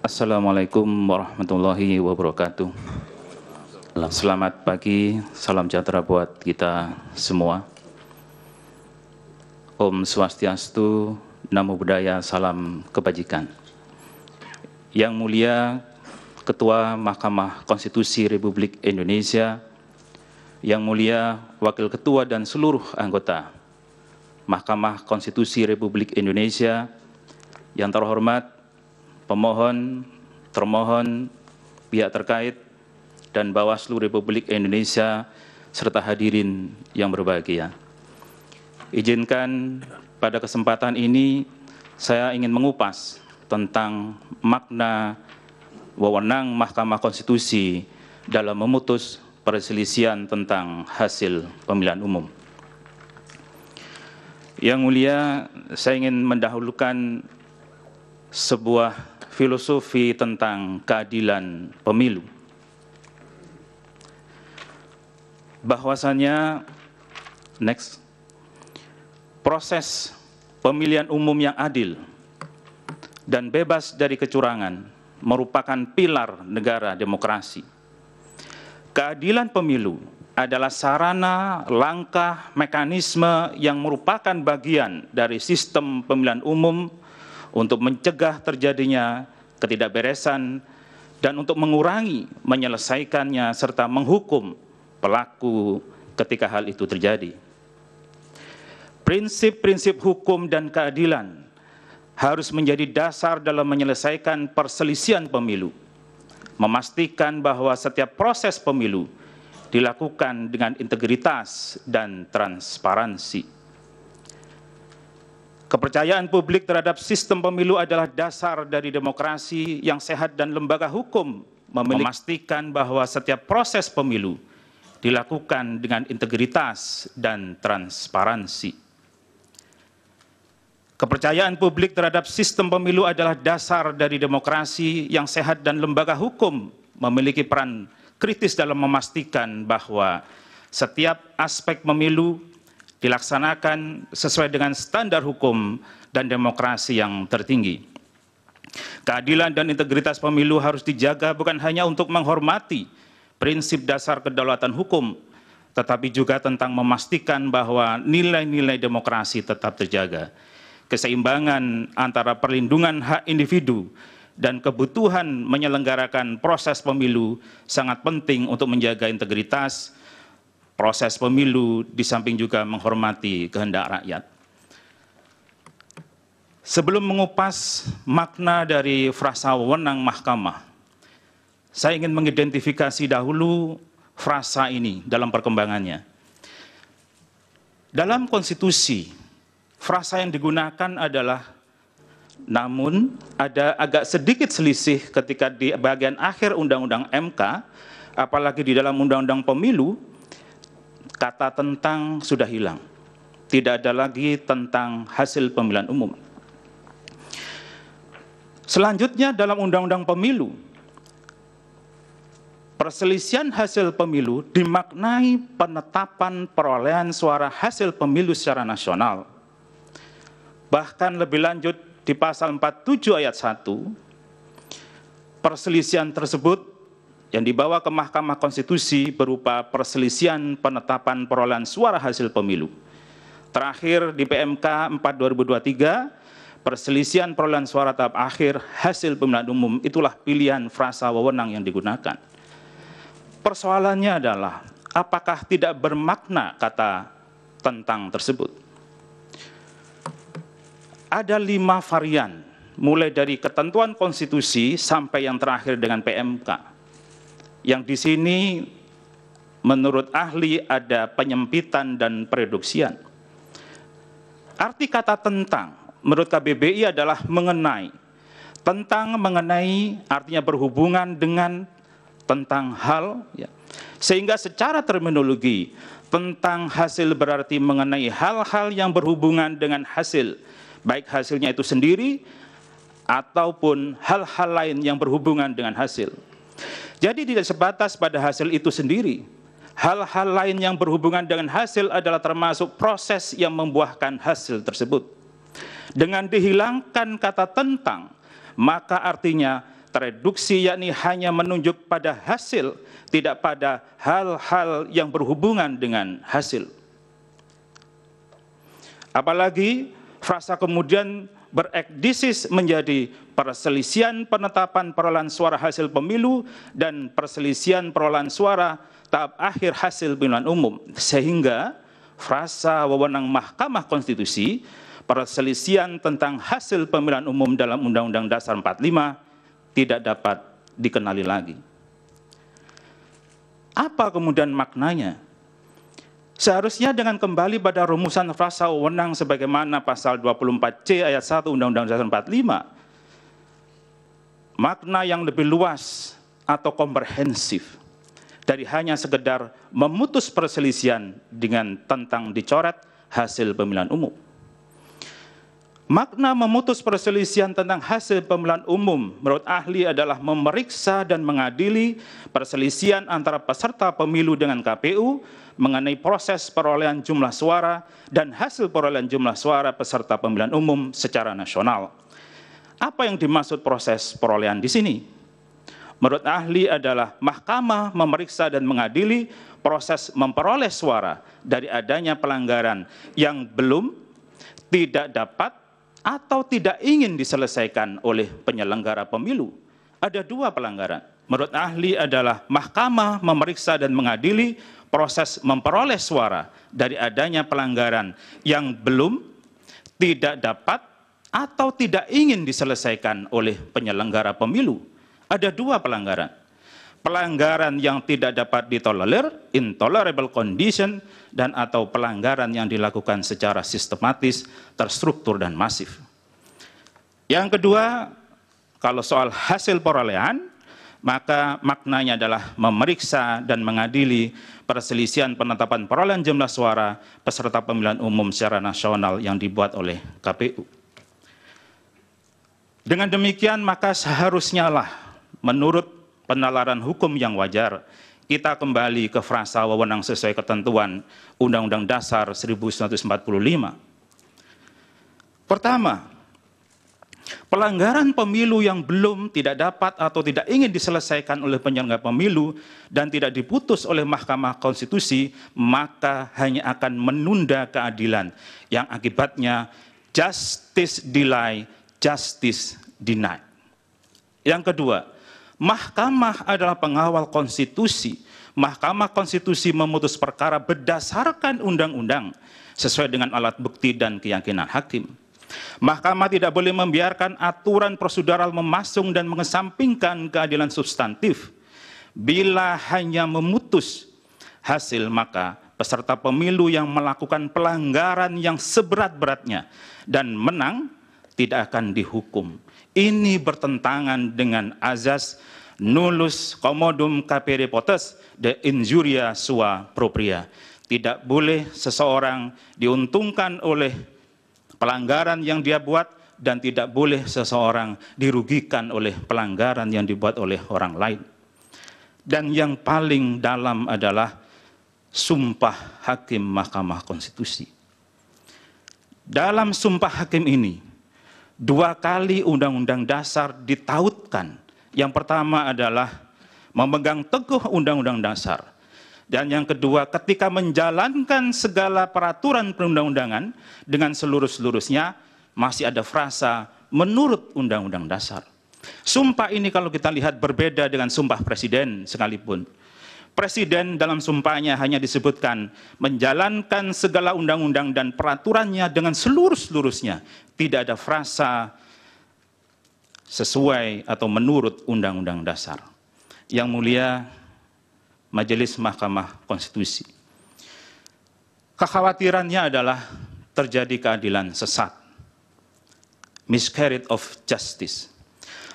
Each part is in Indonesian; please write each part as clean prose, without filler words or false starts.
Assalamualaikum warahmatullahi wabarakatuh. Selamat pagi, salam sejahtera buat kita semua. Om Swastiastu, Namo Buddhaya, salam kebajikan. Yang mulia Ketua Mahkamah Konstitusi Republik Indonesia, yang mulia Wakil Ketua dan seluruh anggota Mahkamah Konstitusi Republik Indonesia, yang terhormat pemohon, termohon, pihak terkait, dan Bawaslu Republik Indonesia, serta hadirin yang berbahagia. Izinkan pada kesempatan ini saya ingin mengupas tentang makna wewenang Mahkamah Konstitusi dalam memutus perselisihan tentang hasil pemilihan umum. Yang mulia, saya ingin mendahulukan sebuah filosofi tentang keadilan pemilu. Bahwasanya, proses pemilihan umum yang adil dan bebas dari kecurangan merupakan pilar negara demokrasi. Keadilan pemilu adalah sarana, langkah, mekanisme yang merupakan bagian dari sistem pemilihan umum untuk mencegah terjadinya ketidakberesan dan untuk mengurangi, menyelesaikannya, serta menghukum pelaku ketika hal itu terjadi. Prinsip-prinsip hukum dan keadilan harus menjadi dasar dalam menyelesaikan perselisihan pemilu, memastikan bahwa setiap proses pemilu dilakukan dengan integritas dan transparansi. Kepercayaan publik terhadap sistem pemilu adalah dasar dari demokrasi yang sehat, dan lembaga hukum memastikan bahwa setiap proses pemilu dilakukan dengan integritas dan transparansi. Kepercayaan publik terhadap sistem pemilu adalah dasar dari demokrasi yang sehat, dan lembaga hukum memiliki peran kritis dalam memastikan bahwa setiap aspek pemilu dilaksanakan sesuai dengan standar hukum dan demokrasi yang tertinggi. Keadilan dan integritas pemilu harus dijaga bukan hanya untuk menghormati prinsip dasar kedaulatan hukum, tetapi juga tentang memastikan bahwa nilai-nilai demokrasi tetap terjaga. Keseimbangan antara perlindungan hak individu dan kebutuhan menyelenggarakan proses pemilu sangat penting untuk menjaga integritas proses pemilu, di samping juga menghormati kehendak rakyat. Sebelum mengupas makna dari frasa wewenang mahkamah, saya ingin mengidentifikasi dahulu frasa ini dalam perkembangannya. Dalam konstitusi, frasa yang digunakan adalah namun ada agak sedikit selisih ketika di bagian akhir Undang-Undang MK, apalagi di dalam Undang-Undang Pemilu, kata tentang sudah hilang. Tidak ada lagi tentang hasil pemilihan umum. Selanjutnya dalam Undang-Undang Pemilu, perselisihan hasil pemilu dimaknai penetapan perolehan suara hasil pemilu secara nasional. Bahkan lebih lanjut di pasal 47 ayat 1, perselisihan tersebut yang dibawa ke Mahkamah Konstitusi berupa perselisihan penetapan perolehan suara hasil pemilu. Terakhir di PMK 4/2023, perselisihan perolehan suara tahap akhir hasil pemilihan umum, itulah pilihan frasa wewenang yang digunakan. Persoalannya adalah, apakah tidak bermakna kata tentang tersebut? Ada 5 varian, mulai dari ketentuan konstitusi sampai yang terakhir dengan PMK. Yang di sini menurut ahli ada penyempitan dan pereduksian. Arti kata tentang menurut KBBI adalah mengenai. Tentang mengenai artinya berhubungan dengan, tentang hal, ya. Sehingga secara terminologi tentang hasil berarti mengenai hal-hal yang berhubungan dengan hasil, baik hasilnya itu sendiri ataupun hal-hal lain yang berhubungan dengan hasil. Jadi tidak sebatas pada hasil itu sendiri. Hal-hal lain yang berhubungan dengan hasil adalah termasuk proses yang membuahkan hasil tersebut. Dengan dihilangkan kata tentang, maka artinya tereduksi, yakni hanya menunjuk pada hasil, tidak pada hal-hal yang berhubungan dengan hasil. Apalagi frasa kemudian berekdisis menjadi perselisihan penetapan perolehan suara hasil pemilu dan perselisihan perolehan suara tahap akhir hasil pemilihan umum, sehingga frasa wewenang Mahkamah Konstitusi perselisihan tentang hasil pemilihan umum dalam Undang-Undang Dasar 45 tidak dapat dikenali lagi. Apa kemudian maknanya? Seharusnya dengan kembali pada rumusan frasa wewenang sebagaimana pasal 24C ayat 1 Undang-Undang Dasar 45, makna yang lebih luas atau komprehensif dari hanya sekedar memutus perselisihan dengan tentang dicoret hasil pemilihan umum. Makna memutus perselisihan tentang hasil pemilihan umum menurut ahli adalah memeriksa dan mengadili perselisihan antara peserta pemilu dengan KPU mengenai proses perolehan jumlah suara dan hasil perolehan jumlah suara peserta pemilihan umum secara nasional. Apa yang dimaksud proses perolehan di sini? Menurut ahli adalah mahkamah memeriksa dan mengadili proses memperoleh suara dari adanya pelanggaran yang belum, tidak dapat, atau tidak ingin diselesaikan oleh penyelenggara pemilu. Ada dua pelanggaran. Menurut ahli adalah mahkamah memeriksa dan mengadili proses memperoleh suara dari adanya pelanggaran yang belum, tidak dapat, atau tidak ingin diselesaikan oleh penyelenggara pemilu. Ada dua pelanggaran. Pelanggaran yang tidak dapat ditolerir, intolerable condition, dan atau pelanggaran yang dilakukan secara sistematis, terstruktur, dan masif. Yang kedua, kalau soal hasil perolehan, maka maknanya adalah memeriksa dan mengadili perselisihan penetapan perolehan jumlah suara peserta pemilihan umum secara nasional yang dibuat oleh KPU. Dengan demikian, maka seharusnya lah menurut penalaran hukum yang wajar, kita kembali ke frasa wewenang sesuai ketentuan Undang-Undang Dasar 1945. Pertama, pelanggaran pemilu yang belum, tidak dapat, atau tidak ingin diselesaikan oleh penyelenggara pemilu dan tidak diputus oleh Mahkamah Konstitusi, maka hanya akan menunda keadilan yang akibatnya justice delay, justice denied. Yang kedua, Mahkamah adalah pengawal konstitusi. Mahkamah Konstitusi memutus perkara berdasarkan undang-undang sesuai dengan alat bukti dan keyakinan hakim. Mahkamah tidak boleh membiarkan aturan prosedural memasung dan mengesampingkan keadilan substantif. Bila hanya memutus hasil, maka peserta pemilu yang melakukan pelanggaran yang seberat-beratnya dan menang tidak akan dihukum. Ini bertentangan dengan azas nullus commodum capere potes de injuria sua propria. Tidak boleh seseorang diuntungkan oleh pelanggaran yang dia buat dan tidak boleh seseorang dirugikan oleh pelanggaran yang dibuat oleh orang lain. Dan yang paling dalam adalah sumpah hakim Mahkamah Konstitusi. Dalam sumpah hakim ini, dua kali Undang-Undang Dasar ditautkan. Yang pertama adalah memegang teguh Undang-Undang Dasar. Dan yang kedua, ketika menjalankan segala peraturan perundang-undangan dengan seluruh-seluruhnya, masih ada frasa menurut Undang-Undang Dasar. Sumpah ini kalau kita lihat berbeda dengan sumpah presiden sekalipun. Presiden dalam sumpahnya hanya disebutkan menjalankan segala undang-undang dan peraturannya dengan seluruh-seluruhnya. Tidak ada frasa sesuai atau menurut Undang-Undang Dasar. Yang mulia Majelis Mahkamah Konstitusi, kekhawatirannya adalah terjadi keadilan sesat, miscarriage of justice.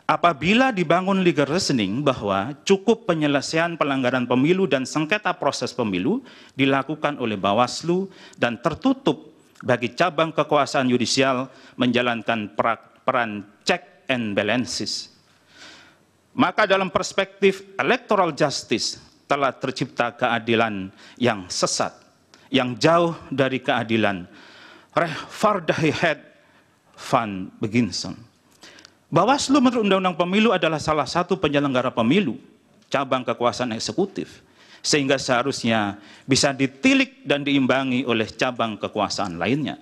Apabila dibangun legal reasoning bahwa cukup penyelesaian pelanggaran pemilu dan sengketa proses pemilu dilakukan oleh Bawaslu dan tertutup bagi cabang kekuasaan yudisial menjalankan peran check and balances, maka dalam perspektif electoral justice telah tercipta keadilan yang sesat, yang jauh dari keadilan. Rechtvaardigheid van beginsel. Bawaslu menurut Undang-Undang Pemilu adalah salah satu penyelenggara pemilu, cabang kekuasaan eksekutif, sehingga seharusnya bisa ditilik dan diimbangi oleh cabang kekuasaan lainnya.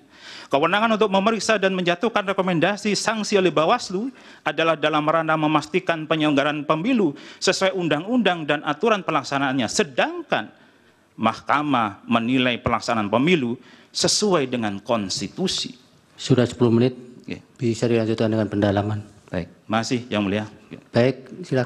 Kewenangan untuk memeriksa dan menjatuhkan rekomendasi sanksi oleh Bawaslu adalah dalam ranah memastikan penyelenggaraan pemilu sesuai undang-undang dan aturan pelaksanaannya, sedangkan Mahkamah menilai pelaksanaan pemilu sesuai dengan konstitusi. Sudah 10 menit, Oke. bisa dilanjutkan dengan pendalaman. Baik, masih Yang Mulia. Baik, silakan.